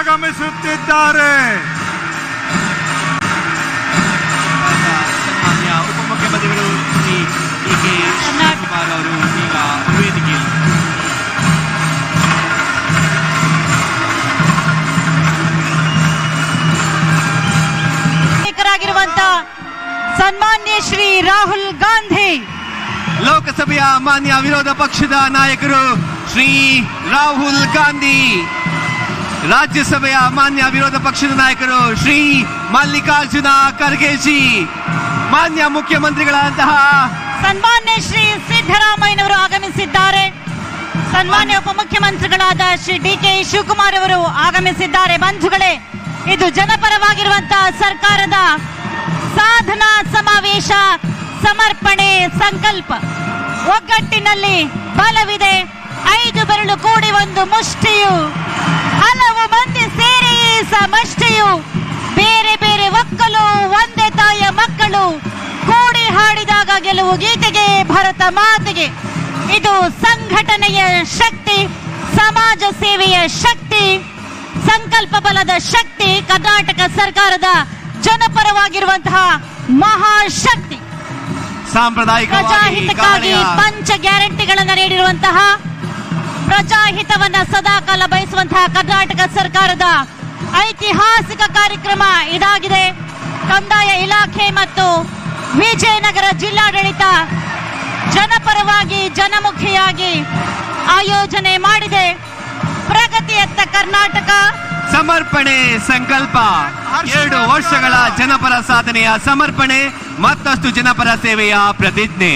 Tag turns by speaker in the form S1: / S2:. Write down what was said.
S1: ಆಗಮಿಸುತ್ತಿದ್ದಾರೆ.
S2: ಸನ್ಮಾನ್ಯ ಉಪಮುಖ್ಯಮಂತ್ರಿಗಳು ಶ್ರೀ ಡಿ.ಕೆ. ಶಿವಕುಮಾರ್ ಅವರು ಈಗ ವೇದಿಕೆ
S3: ಸನ್ಮಾನ್ಯ ಶ್ರೀ ರಾಹುಲ್ ಗಾಂಧಿ,
S2: ಲೋಕಸಭೆಯ ಮಾನ್ಯ ವಿರೋಧ ಪಕ್ಷದ ನಾಯಕರು ಶ್ರೀ ರಾಹುಲ್ ಗಾಂಧಿ, ರಾಜ್ಯಸಭೆಯ ಮಾನ್ಯ ವಿರೋಧ ಪಕ್ಷದ ನಾಯಕರು ಶ್ರೀ ಮಲ್ಲಿಕಾರ್ಜುನ ಖರ್ಗೆ ಜಿ, ಮಾನ್ಯ ಮುಖ್ಯಮಂತ್ರಿಗಳಂತಹ
S3: ಸನ್ಮಾನ್ಯ ಶ್ರೀ ಸಿದ್ದರಾಮಯ್ಯನವರು ಆಗಮಿಸಿದ್ದಾರೆ. ಸನ್ಮಾನ್ಯ ಉಪಮುಖ್ಯಮಂತ್ರಿಗಳಾದ ಶ್ರೀ ಡಿ.ಕೆ. ಶಿವಕುಮಾರ್ ಅವರು ಆಗಮಿಸಿದ್ದಾರೆ. ಬಂಧುಗಳೇ, ಇದು ಜನಪರವಾಗಿರುವಂತಹ ಸರ್ಕಾರದ ಸಾಧನಾ ಸಮಾವೇಶ, ಸಮರ್ಪಣೆ, ಸಂಕಲ್ಪ. ಒಗ್ಗಟ್ಟಿನಲ್ಲಿ ಬಲವಿದೆ, 5 ಬೆರಳು ಕೂಡಿ ಒಂದು ಮುಷ್ಟಿಯು, ಹಲವು ಮಂದಿ ಸೇರಿ ಸಮಷ್ಟಿಯು, ಬೇರೆ ಬೇರೆ ಒಕ್ಕಲು ಒಂದೇ ತಾಯಿಯ ಮಕ್ಕಳು, ಕೂಡಿ ಹಾಡಿದಾಗ ಗೆಲುವು ಗೀತೆಗೆ, ಭರತ ಮಾತೆಗೆ. ಇದು ಸಂಘಟನೆಯ ಶಕ್ತಿ, ಸಮಾಜ ಸೇವೆಯ ಶಕ್ತಿ, ಸಂಕಲ್ಪ ಬಲದ ಶಕ್ತಿ, ಕರ್ನಾಟಕ ಸರ್ಕಾರದ ಜನಪರವಾಗಿರುವಂತಹ ಮಹಾಶಕ್ತಿ. ಪ್ರಜಾಹಿತಕ್ಕಾಗಿ ಪಂಚ ಗ್ಯಾರಂಟಿಗಳನ್ನು ನೀಡಿರುವಂತಹ, ಪ್ರಜಾಹಿತವನ್ನ ಸದಾಕಾಲ ಬಯಸುವಂತಹ ಕರ್ನಾಟಕ ಸರ್ಕಾರದ ಐತಿಹಾಸಿಕ ಕಾರ್ಯಕ್ರಮ ಇದಾಗಿದೆ. ಕಂದಾಯ ಇಲಾಖೆ ಮತ್ತು ವಿಜಯನಗರ ಜಿಲ್ಲಾಡಳಿತ ಜನಪರವಾಗಿ ಜನಮುಖಿಯಾಗಿ ಆಯೋಜನೆ ಮಾಡಿದೆ. ಪ್ರಗತಿಯತ್ತ ಕರ್ನಾಟಕ,
S2: ಸಮರ್ಪಣೆ ಸಂಕಲ್ಪ. 2 ವರ್ಷಗಳ ಜನಪರ ಸಾಧನೆಯ ಸಮರ್ಪಣೆ, ಮತ್ತಷ್ಟು ಜನಪರ ಸೇವೆಯ ಪ್ರತಿಜ್ಞೆ.